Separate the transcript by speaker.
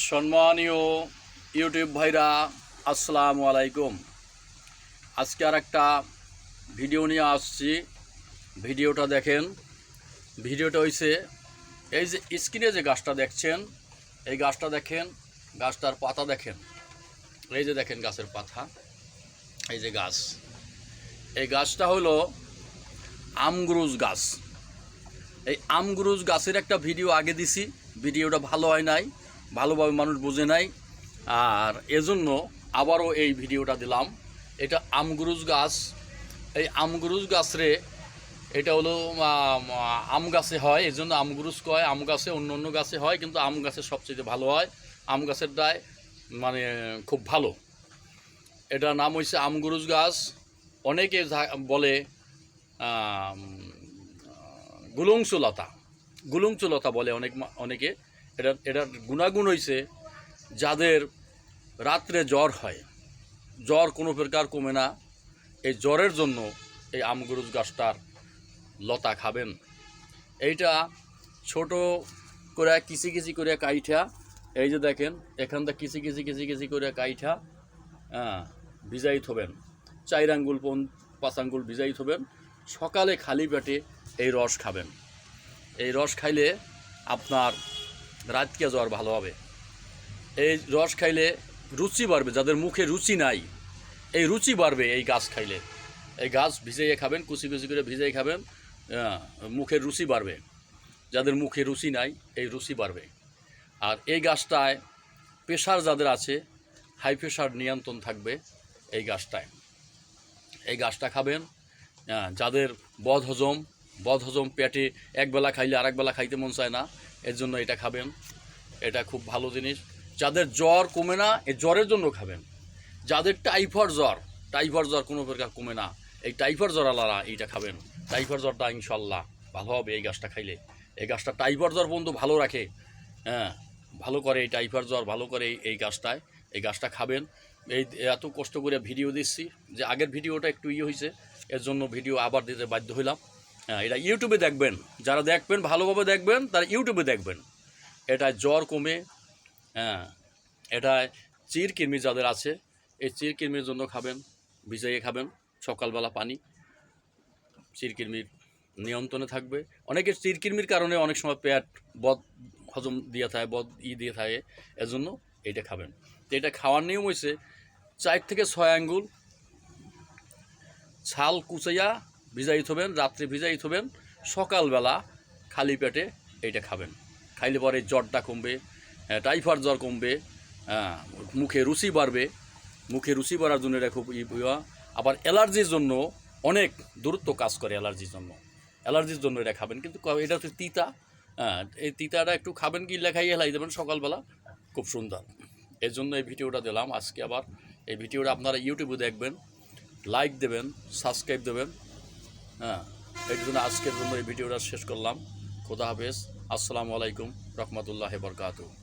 Speaker 1: সম্মানীয় ইউটিউব ভাইরা আসসালামু আলাইকুম। আজকে আর একটা ভিডিও নিয়ে আসছি। ভিডিওটা দেখেন। ভিডিওটা হইছে এই যে স্ক্রিনে যে গাছটা দেখছেন, এই গাছটা দেখেন, গাছটার পাতা দেখেন। এই যে দেখেন গাছের পাতা, এই যে গাছ, এই গাছটা হলো আমগুরুজ গাছ। এই আমগুরুজ গাছের একটা ভিডিও আগে দিছি, ভিডিওটা ভালো হয় নাই, ভালোভাবে মানুষ বোঝে নাই, আর এজন্য আবারও এই ভিডিওটা দিলাম। এটা আমগুরুজ গাছ। এই আমগুরুজ গাছরে এটা হলো আম গাছে হয়, এই জন্য আমগুরুজ কয়। আম গাছে অন্য অন্য গাছে হয়, কিন্তু আম গাছে সবচেয়ে ভালো হয়। আম গাছের ডায় মানে খুব ভালো। এটার নাম হয়েছে আমগুরুজ গাছ। অনেকে বলে গুলংচুলতা, গুলংচুলতা বলে অনেকে। এটার গুণাগুণ হয়েছে যাদের রাত্রে জ্বর হয়, জ্বর কোনো প্রকার কমে না, এই জ্বরের জন্য এই আমগুরুজ গাছটার লতা খাবেন। এইটা ছোট করে কিচি কিচি করে কাইঠা, এই যে দেখেন এখান থেকে কিচি কিচি কিচি কিচি করে কাইঠা ভিজাই থবেন, 4 আঙ্গুল 5 আঙ্গুল ভিজাই থবেন। সকালে খালি পেটে এই রস খাবেন। এই রস খাইলে আপনার রাতকে জ্বর ভালো হবে। এই রস খাইলে রুচি বাড়বে, যাদের মুখে রুচি নাই এই রুচি বাড়বে এই গাছ খাইলে। এই গাছ ভিজাইয়ে খাবেন, কুচি কুচি করে ভিজাই খাবেন, মুখের রুচি বাড়বে। যাদের মুখে রুচি নাই এই রুচি বাড়বে। আর এই গাছটায় প্রেশার যাদের আছে, হাই প্রেশার নিয়ন্ত্রণ থাকবে এই গাছটায়। এই গাছটা খাবেন। যাদের বদহজম পেটে একবেলা খাইলে আরেক বেলা খাইতে মন চায় না, এর জন্য এটা খাবেন। এটা খুব ভালো জিনিস। যাদের জ্বর কমে না, এই জ্বরের জন্য খাবেন। যাদের টাইফয়েড জ্বর কোনো প্রকার কমে না, এই টাইফয়েড জ্বর আলাদা এইটা খাবেন। টাইফয়েড জ্বরটা ইনশাল্লাহ ভালো হবে এই গাছটা খাইলে। এই গাছটা টাইফয়েড জ্বর পর্যন্ত ভালো রাখে, ভালো করে। এই টাইফয়েড জ্বর ভালো করে এই গাছটায়। এই গাছটা খাবেন। এই এত কষ্ট করে ভিডিও দিচ্ছি, যে আগের ভিডিওটা একটু হয়েছে, এর জন্য ভিডিও আবার দিতে বাধ্য হইলাম। এটা ইউটিউবে দেখবেন, যারা দেখবেন ভালোভাবে দেখবেন, তারা ইউটিউবে দেখবেন। এটা জ্বর কমে। এটা চিরকৃমি যাদের আছে, এই চিরকৃমির জন্য খাবেন, ভিজাইয়ে খাবেন সকালবেলা পানি। চিরকৃমির নিয়ন্ত্রণে থাকবে। অনেকের চিরকৃমির কারণে অনেক সময় পেট হজম দিয়ে থাকে, দিয়ে থাকে, এজন্য এইটা খাবেন। তো এটা খাওয়ার নিয়ম হয়েছে 4 থেকে 6 আঙ্গুল ছাল কুচাইয়া ভিজাই থবেন, রাত্রে ভিজাই থবেন, সকালবেলা খালি পেটে এইটা খাবেন। খাইলে পরে জ্বরটা কমবে, টাইফয়েড জ্বর কমবে, মুখে রুচি বাড়বে। মুখে রুচি বাড়ার জন্য এটা খুব আবার অ্যালার্জির জন্য অনেক দূরত্ব কাজ করে। অ্যালার্জির জন্য এটা খাবেন। কিন্তু এটা হচ্ছে তিতা, এই তিতাটা একটু খাবেন, কি লেখাই হেলাই দেবেন সকালবেলা, খুব সুন্দর। এর জন্য এই ভিডিওটা দিলাম আজকে। আবার এই ভিডিওটা আপনারা ইউটিউবে দেখবেন, লাইক দেবেন, সাবস্ক্রাইব দেবেন। এর জন্য আজকের জন্য এই ভিডিওটা শেষ করলাম। খোদা হাফেজ। আসসালামু আলাইকুম রহমতুল্লাহি ওয়া বারাকাতুহু।